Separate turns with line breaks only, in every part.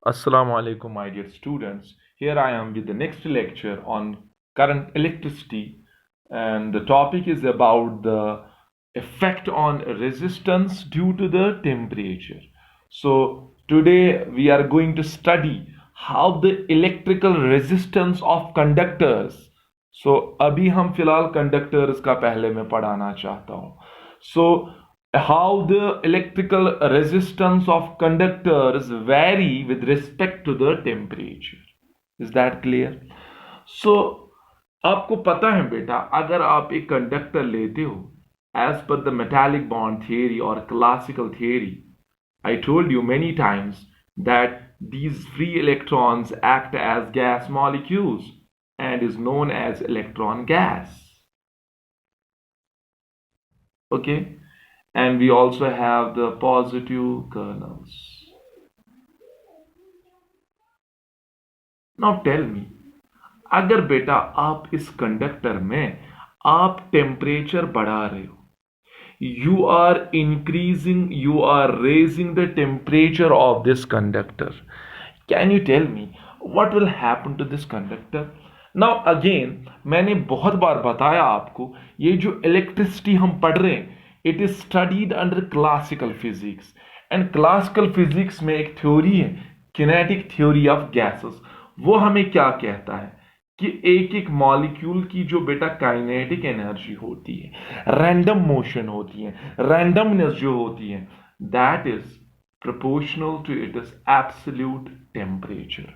Assalamu alaikum, my dear students. Here I am with the next lecture on current electricity, and the topic is about the effect on resistance due to the temperature. So, today we are going to study how the electrical resistance of conductors. So, अभी हम फिलहाल conductors का पहले मैं पढ़ाना चाहता हूँ. So, how the electrical resistance of conductors vary with respect to the temperature. Is that clear? So आपको पता है बेटा, अगर आप एक कंडक्टर लेते हो as per the metallic bond theory or classical theory, I told you many times that these free electrons act as gas molecules and is known as electron gas. Okay, and we also have the positive kernels. Now tell me, अगर बेटा आप इस conductor में आप temperature बढ़ा रहे हो, you are increasing, you are raising the temperature of this conductor. Can you tell me what will happen to this conductor? Now again, मैंने बहुत बार बताया आपको, ये जो इलेक्ट्रिसिटी हम पढ़ रहे हैं, it is studied under classical physics. And classical physics में एक थ्योरी है, kinetic theory of gases. वो हमें क्या कहता है कि एक एक मॉलिक्यूल की जो बेटा काइनेटिक एनर्जी होती है, रैंडम मोशन होती है, रैंडमनेस जो होती है, that is proportional to its absolute temperature.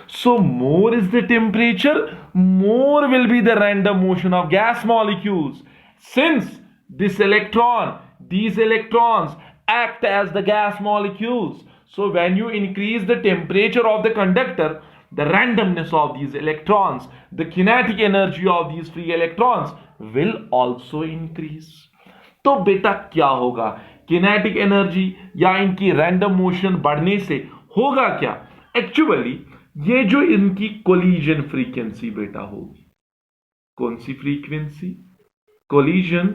So more is the temperature, more will be the random motion of gas molecules. Since these electrons act as the gas molecules. So when you increase the temperature of the conductor, the randomness of these electrons, the kinetic energy of these free electrons will also increase. तो बेटा क्या होगा, kinetic energy या इनकी random motion बढ़ने से होगा क्या? एक्चुअली ये जो इनकी कोलिजन फ्रीक्वेंसी बेटा होगी, कौन सी frequency? Collision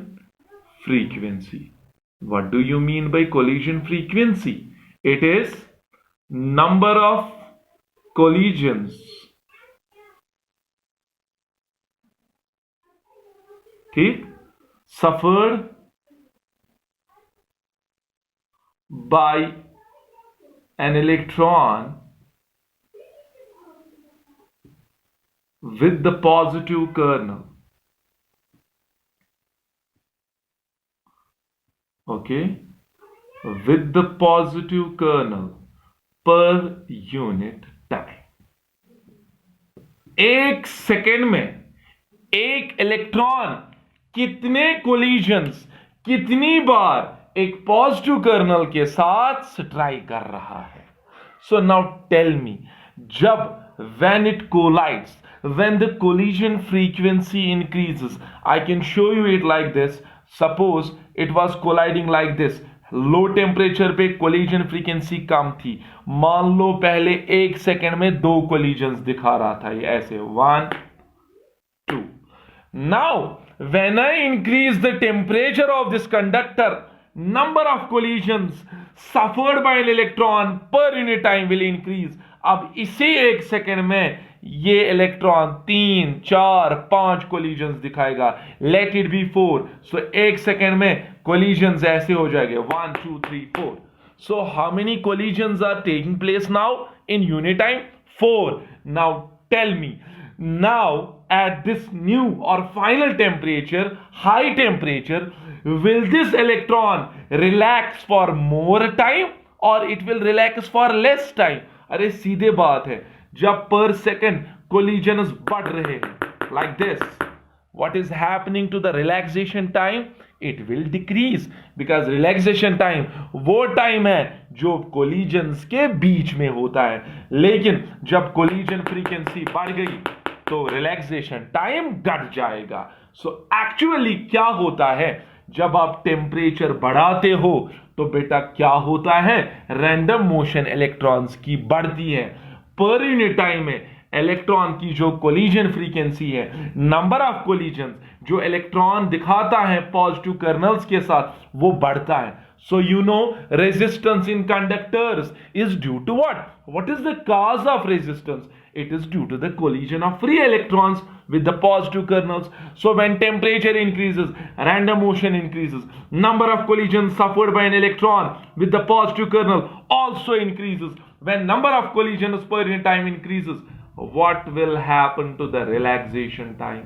frequency. What do you mean by collision frequency? It is number of collisions ठीक suffered by an electron with the positive kernel. Okay, with the positive kernel per unit time. एक second में एक electron कितने collisions, कितनी बार एक positive colonel के साथ strike कर रहा है? सो नाउ टेल मी, जब when it collides, when the collision frequency increases, I can show you it like this. Suppose it was colliding like this. Low temperature पे कोलिजन फ्रीक्वेंसी कम थी, मान लो पहले एक सेकेंड में 2 कोलिजन्स दिखा रहा था, ये ऐसे 1 2. Now when I increase the temperature of this conductor, number of collisions suffered by an electron per unit time will increase. अब इसी एक सेकेंड में ये इलेक्ट्रॉन 3 4 5 कोलिजन्स दिखाएगा. Let it be 4. सो एक सेकेंड में कोलिजन्स ऐसे हो जाएंगे 1 2 3 4. So how many collisions are taking place now in unit time? 4. Now tell me, now at this new or final temperature, high temperature, will this electron relax for more time or it will relax for less time? अरे सीधे बात है, जब पर second collisions बढ़ रहे हैं like this, what is happening to the relaxation time? It will decrease, because relaxation time वो टाइम है जो कोलिजन्स के बीच में होता है. लेकिन जब कोलिजन फ्रीक्वेंसी बढ़ गई तो रिलैक्सेशन टाइम घट जाएगा. सो एक्चुअली क्या होता है, जब आप टेम्परेचर बढ़ाते हो तो बेटा क्या होता है, रैंडम मोशन इलेक्ट्रॉन्स की बढ़ती है. पर यूनिट टाइम में इलेक्ट्रॉन की जो कोलिजन फ्रीक्वेंसी है, नंबर ऑफ कोलिजन जो इलेक्ट्रॉन दिखाता है पॉजिटिव कर्नल्स के साथ, वो बढ़ता है. So you know resistance in conductors is due to what? What is the cause of resistance? It is due to the collision of free electrons with the positive kernels. So when temperature increases, random motion increases, number of collisions suffered by an electron with the positive kernel also increases. When number of collisions per unit time increases, what will happen to the relaxation time?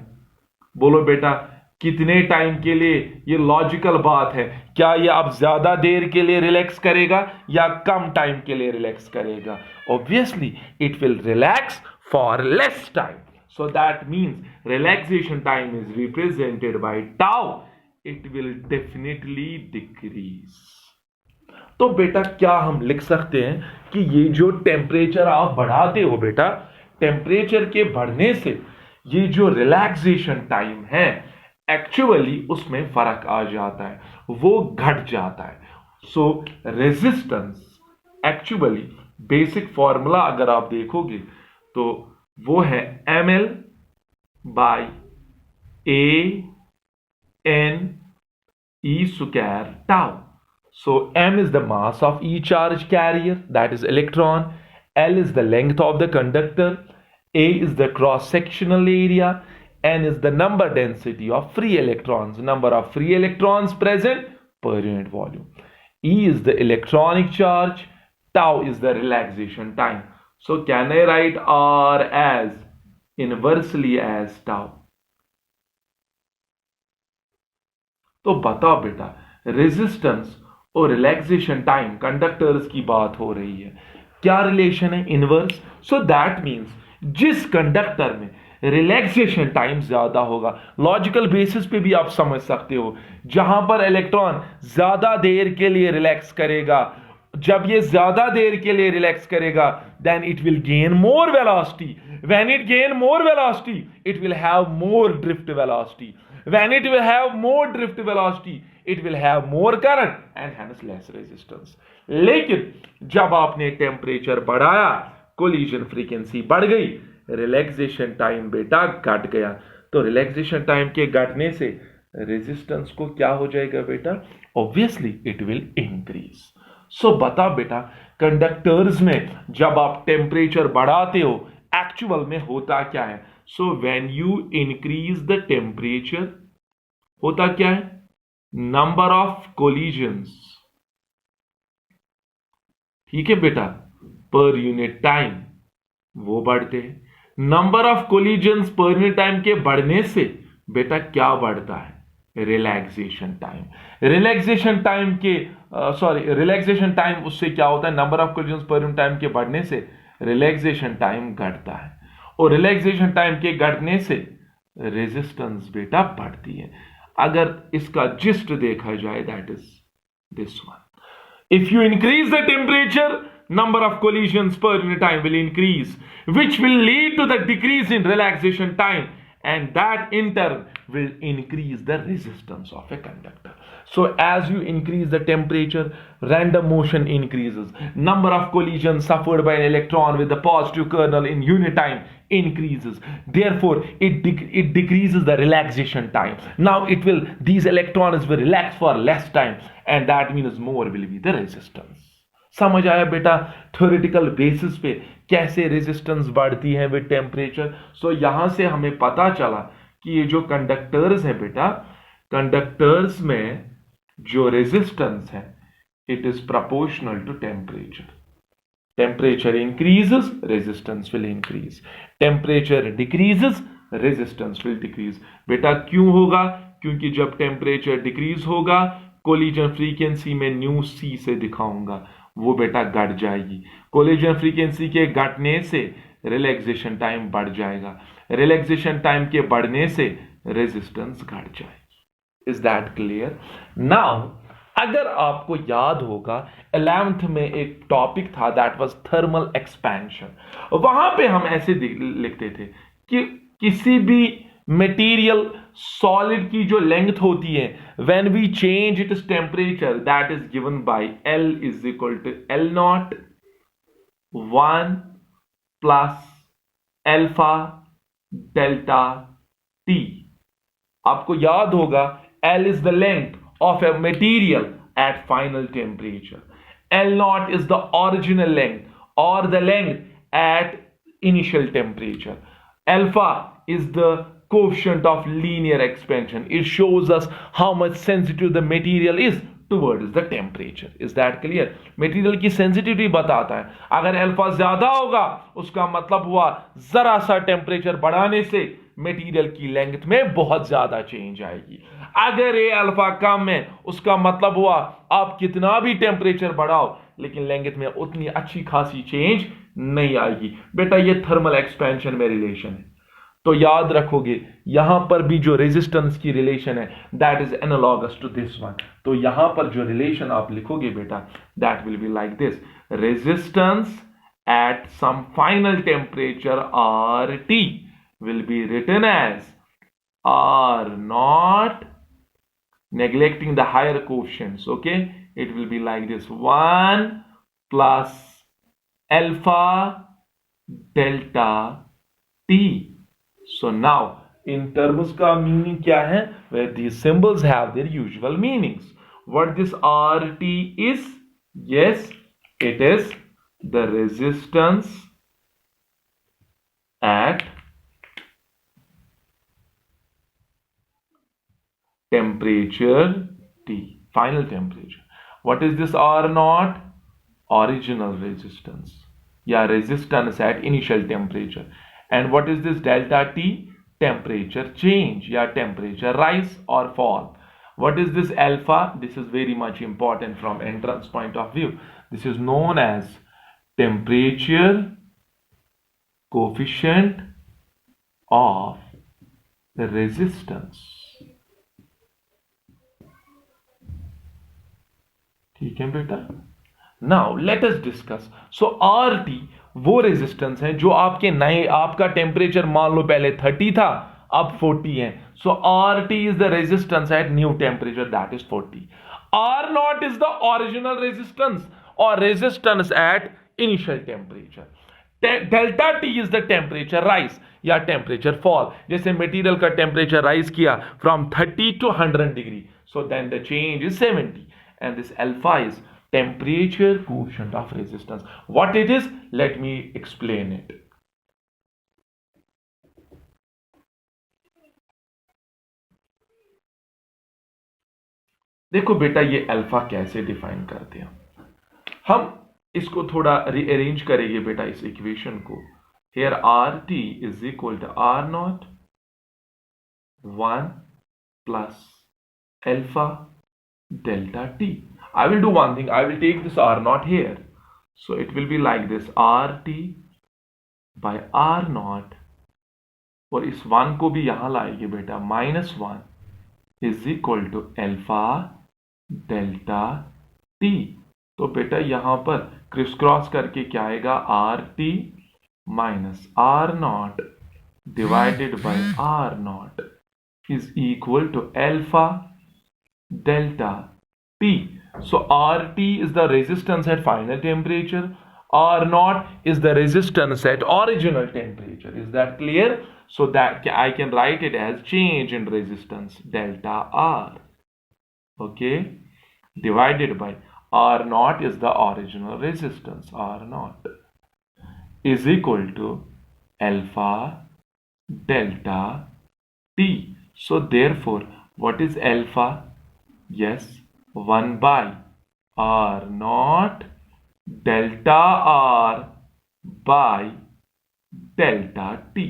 बोलो बेटा, कितने time के लिए? ये logical बात है। क्या ये अब ज्यादा देर के लिए रिलैक्स करेगा या कम टाइम के लिए रिलैक्स करेगा? Obviously it will relax for less time, so that means relaxation time is represented by tau, it will definitely decrease. तो बेटा क्या हम लिख सकते हैं कि ये जो टेम्परेचर आप बढ़ाते हो बेटा, टेम्परेचर के बढ़ने से ये जो रिलैक्सेशन टाइम है एक्चुअली उसमें फर्क आ जाता है, वो घट जाता है। So resistance actually basic formula अगर आप देखोगे तो वो है ml by a n e square tau. So m is the mass of each charge carrier, that is electron. L is the length of the conductor. A is the cross-sectional area. N is the number density of free electrons, number of free electrons present per unit volume. E is the electronic charge. Tau is the relaxation time. So can I write R as inversely as tau? तो बताओ बेटा, resistance और relaxation time conductors की बात हो रही है, क्या रिलेशन है? इनवर्स। सो दैट मींस जिस कंडक्टर में रिलैक्सेशन टाइम ज्यादा होगा, लॉजिकल बेसिस पे भी आप समझ सकते हो, जहां पर इलेक्ट्रॉन ज्यादा देर के लिए रिलैक्स करेगा, जब ये ज्यादा देर के लिए रिलैक्स करेगा, then it will gain more velocity. When it gain more velocity, it will have more drift velocity. When it will have more drift velocity, it will have more current and hence less resistance. लेकिन जब आपने temperature बढ़ाया, collision frequency बढ़ गई, relaxation time बेटा घट गया. तो रिलैक्सेशन टाइम के घटने से रेजिस्टेंस को क्या हो जाएगा बेटा? Obviously it will increase. So बता बेटा, कंडक्टर्स में जब आप टेम्परेचर बढ़ाते हो एक्चुअल में होता क्या है? So when you increase the temperature, होता क्या है? नंबर ऑफ कोलिजन्स, ठीक है बेटा, पर यूनिट टाइम वो बढ़ते हैं. नंबर ऑफ कोलिजन्स पर यूनिट टाइम के बढ़ने से बेटा क्या बढ़ता है? Relaxation time. रिलैक्सेशन टाइम के रिलैक्सेशन टाइम उससे क्या होता है? नंबर ऑफ कोलिजन्स पर यूनिट टाइम के बढ़ने से रिलैक्सेशन टाइम घटता है, और रिलैक्सेशन टाइम के घटने से रेजिस्टेंस बेटा बढ़ती है. अगर इसका जिस्ट देखा जाए, that is this one. If you increase the temperature, number of collisions per unit time will increase, which will lead to the decrease in relaxation time, and that in turn will increase the resistance of a conductor. So as you increase the temperature, random motion increases, number of collisions suffered by an electron with the positive kernel in unit time increases, therefore it decreases the relaxation time. Now these electrons will relax for less time, and that means more will be the resistance. समझ आया बेटा theoretical basis पे कैसे resistance बढ़ती है with temperature? सो यहां से हमें पता चला कि ये जो कंडक्टर्स है बेटा, कंडक्टर्स में जो रेजिस्टेंस है it is proportional to temperature. Temperature increases, resistance will increase. Temperature decreases, resistance will decrease. बेटा क्यों होगा? क्योंकि जब टेम्परेचर डिक्रीज होगा, कोलिजन फ्रीक्वेंसी में न्यू सी से दिखाऊंगा, वो बेटा घट जाएगी. कोलिजन फ्रीक्वेंसी के घटने से रिलैक्सेशन टाइम बढ़ जाएगा, रिलैक्सेशन टाइम के बढ़ने से रेजिस्टेंस घट जाएगी. Is that clear? नाउ अगर आपको याद होगा 11th में एक टॉपिक था दैट वाज थर्मल एक्सपेंशन. वहां पे हम ऐसे लिखते थे कि किसी भी मटेरियल सॉलिड की जो लेंथ होती है, when we change its temperature, that is given by L is equal to L0 1 plus alpha delta T. आपको याद होगा L is the length of a material at final temperature. L naught is the original length or the length at initial temperature. Alpha is the coefficient of linear expansion. It shows us how much sensitive the material is towards the temperature. Is that clear? Material की sensitivity बताता है. अगर alpha ज्यादा होगा उसका मतलब हुआ जरा सा टेम्परेचर बढ़ाने से मटेरियल की लेंथ में बहुत ज्यादा चेंज आएगी. अगर ये अल्फा कम है उसका मतलब हुआ आप कितना भी टेम्परेचर बढ़ाओ लेकिन लेंथ में उतनी अच्छी खासी चेंज नहीं आएगी. बेटा ये थर्मल एक्सपेंशन में रिलेशन है. तो याद रखोगे यहां पर भी जो रेजिस्टेंस की रिलेशन है that is analogous to this one. तो यहां पर जो रिलेशन आप लिखोगे बेटा that will be like this. Resistance at some final temperature R T will be written as R naught, neglecting the higher coefficients. Okay, it will be like this: 1 plus alpha delta t. So now in terms का meaning क्या है? Where these symbols have their usual meanings. What this RT is? Yes, it is the resistance at temperature T, final temperature. What is this R naught? Original resistance. Yeah, resistance at initial temperature. And what is this delta T? Temperature change. Yeah, temperature rise or fall. What is this alpha? This is very much important from entrance point of view. This is known as temperature coefficient of the resistance. ठीक है बेटा. Now let us discuss. So R T वो resistance है जो आपके नए आपका temperature मान लो पहले 30 था अब 40 है. So R T is the resistance at new temperature that is 40. R naught is the original resistance और resistance at initial temperature. Delta T is the temperature rise या टेम्परेचर फॉल. जैसे मटेरियल का temperature rise किया from 30 to 100 degree, so then the change is 70. And this alpha is temperature coefficient of resistance. What it is, let me explain it. देखो बेटा ये alpha कैसे define करते हैं. हम इसको थोड़ा रीअरेंज करेंगे बेटा इस इक्वेशन को. Here RT is equal to R naught 1 plus alpha delta t. I will do one thing. I will take this R naught here. So it will be like this: RT by R naught. और इस 1 को भी यहां लाएंगे बेटा -1 is equal to alpha delta t. तो बेटा यहां पर क्रिस क्रॉस करके क्या आएगा? RT minus R naught divided by R naught is equal to alpha delta t. So RT is the resistance at final temperature. R naught is the resistance at original temperature. Is that clear? So that I can write it as change in resistance delta R. Okay. Divided by R naught is the original resistance. R naught is equal to alpha delta t. So therefore, what is alpha? Yes, 1 by R naught delta R by delta T.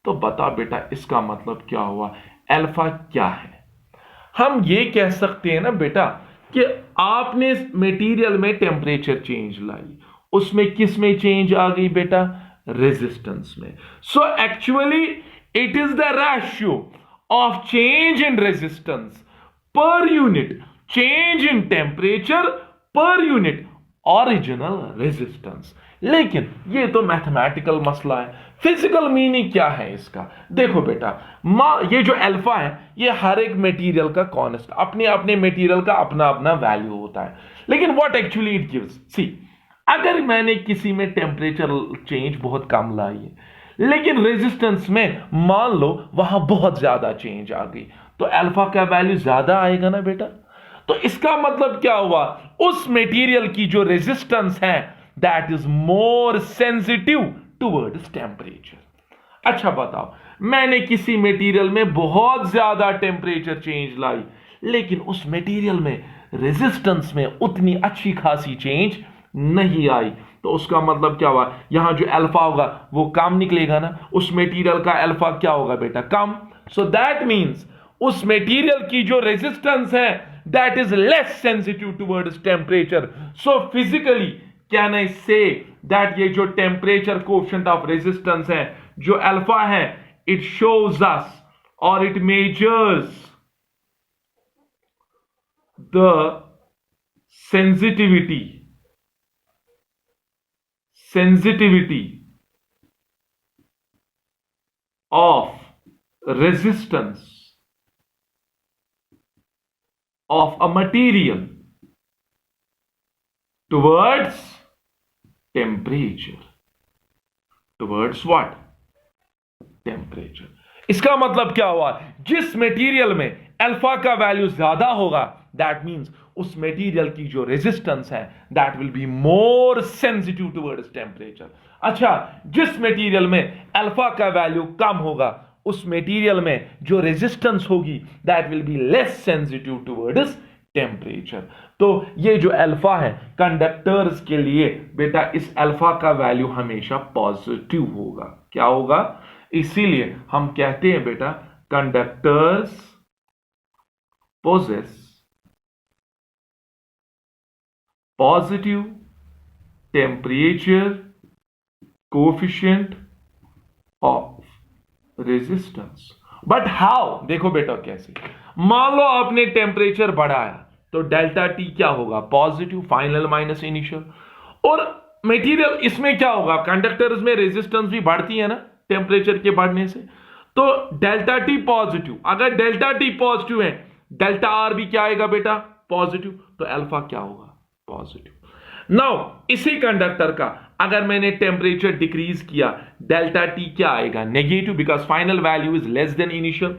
तो बता बेटा इसका मतलब क्या हुआ? Alpha क्या है? हम ये कह सकते हैं ना बेटा कि आपने मटेरियल में टेम्परेचर चेंज लाई, उसमें किस में चेंज आ गई बेटा? रेजिस्टेंस में. So actually it is the ratio of change in resistance per unit, change in temperature per unit original resistance. लेकिन ये तो मैथमेटिकल मसला है. फिजिकल मीनिंग क्या है इसका? देखो बेटा ये जो अल्फा है ये हर एक मटेरियल का कॉन्स्ट अपने अपने मटेरियल का अपना अपना वैल्यू होता है. लेकिन व्हाट एक्चुअली इट गिव्स, सी अगर मैंने किसी में टेम्परेचर चेंज बहुत कम लाई है लेकिन रेजिस्टेंस में मान लो वहां बहुत ज्यादा चेंज आ गई तो अल्फा का वैल्यू ज्यादा आएगा ना बेटा. तो इसका मतलब क्या हुआ, उस मटेरियल की जो रेजिस्टेंस है that is more sensitive towards temperature. अच्छा बताओ, मैंने किसी मटेरियल में बहुत ज्यादा टेम्परेचर चेंज लाई, लेकिन उस मटेरियल में रेजिस्टेंस में उतनी अच्छी खासी चेंज नहीं आई, तो उसका मतलब क्या हुआ, यहां जो अल्फा होगा वो कम निकलेगा ना, उस मटेरियल का अल्फा क्या होगा बेटा, कम। सो दैट मींस उस मटेरियल की जो रेजिस्टेंस है that is less sensitive towards temperature. So physically can I say that ये जो टेम्परेचर कोएफिशिएंट ऑफ रेजिस्टेंस है जो अल्फा है, इट शोज अस और it measures the sensitivity of resistance of a material towards temperature, towards what, temperature। इसका मतलब क्या हुआ, जिस मटेरियल में अल्फा का वैल्यू ज्यादा होगा दैट मींस उस मटेरियल की जो रेजिस्टेंस है that will be more sensitive towards temperature. अच्छा, जिस मटेरियल में अल्फा का वैल्यू कम होगा उस मटेरियल में जो रेजिस्टेंस होगी that will be less sensitive towards temperature. तो ये जो अल्फा है कंडक्टर्स के लिए बेटा, इस अल्फा का वैल्यू हमेशा पॉजिटिव होगा। क्या होगा, इसीलिए हम कहते हैं बेटा conductors possess positive temperature coefficient of resistance। But how, देखो बेटा कैसे, मान लो आपने टेम्परेचर बढ़ाया तो डेल्टा टी क्या होगा, पॉजिटिव, फाइनल माइनस इनिशियल। और मटेरियल इसमें क्या होगा, कंडक्टर्स में रेजिस्टेंस भी बढ़ती है ना टेम्परेचर के बढ़ने से, तो डेल्टा टी पॉजिटिव। अगर डेल्टा टी पॉजिटिव है डेल्टा आर भी क्या आएगा बेटा, पॉजिटिव, तो अल्फा क्या होगा, पॉजिटिव। नाउ इसी कंडक्टर का अगर मैंने टेम्परेचर डिक्रीज किया डेल्टा टी क्या आएगा, negative, because final value is less than initial.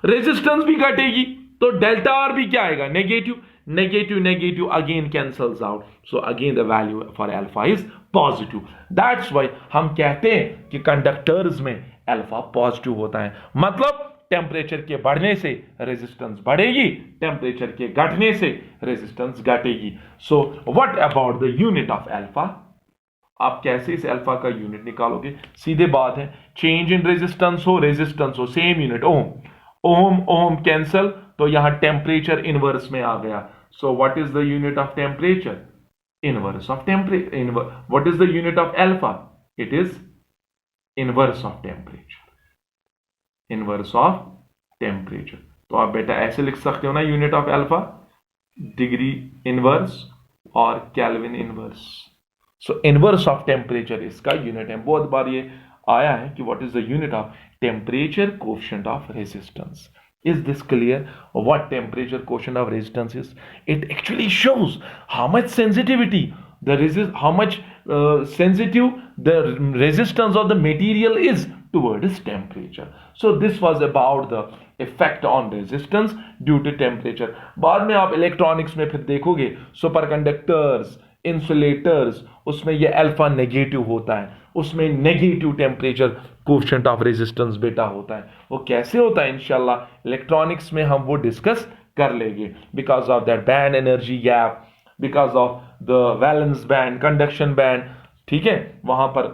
Resistance भी घटेगी तो डेल्टा आर भी क्या आएगा, negative, negative negative again cancels out, so again the value for alpha is positive. That's why हम कहते हैं कि कंडक्टर्स में अल्फा पॉजिटिव होता है। मतलब टेम्परेचर के बढ़ने से रेजिस्टेंस बढ़ेगी, टेम्परेचर के घटने से रेजिस्टेंस घटेगी। So what about the unit of alpha, आप कैसे इस अल्फा का यूनिट निकालोगे, सीधे बात है, चेंज इन रेजिस्टेंस हो same unit, ohm ohm ohm cancel, तो यहां टेम्परेचर इनवर्स में आ गया। So what is the unit of temperature, inverse of temperature. What is the unit of alpha, it is inverse of temperature, inverse of temperature. तो आप बेटा ऐसे लिख सकते हो ना, unit of alpha degree inverse और kelvin inverse. So inverse of temperature इसका यूनिट है। बहुत बार ये आया है कि what is the unit of temperature coefficient of resistance. Is this clear? What temperature quotient of resistance is? It actually shows how much sensitivity how much sensitive the resistance of the material is towards temperature. So this was about the effect on resistance due to temperature. बाद में आप electronics में फिर देखोगे superconductors, insulators, उसमें ये alpha negative होता है, उसमें negative temperature coefficient of resistance बेटा होता है। वो कैसे होता है इंशाल्लाह इलेक्ट्रॉनिक्स में हम वो डिस्कस कर लेंगे। Because of that band energy gap, because of the valence band, conduction band, ठीक है, वहां पर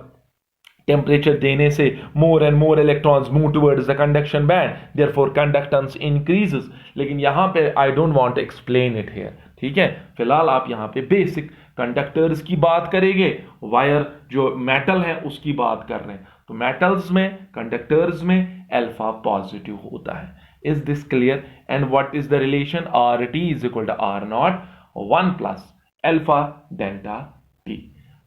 टेम्परेचर देने से more and more electrons move towards the conduction band, therefore conductance increases. लेकिन यहां पे I don't want to explain it here, ठीक है। फिलहाल आप यहां पे बेसिक कंडक्टर्स की बात करेंगे, वायर जो मेटल है उसकी बात कर रहे हैं। तो मेटल्स में, कंडक्टर्स में अल्फा पॉजिटिव होता है। Is this clear? And what is the relation, R T is equal to R nought 1 plus alpha delta T.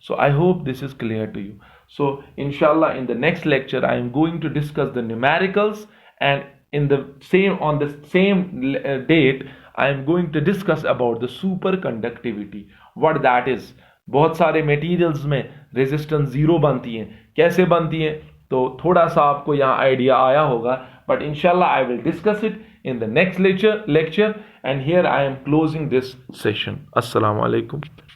So I hope this is clear to you. So inshallah in the next lecture I am going to discuss the numericals, and in the same date I am going to discuss about the superconductivity, what that is। बहुत सारे materials में resistance zero बनती है, कैसे बनती है, तो थोड़ा सा आपको यहाँ आइडिया आया होगा, but inshallah I will discuss it in the next lecture. And here I am closing this session. Assalamu alaikum.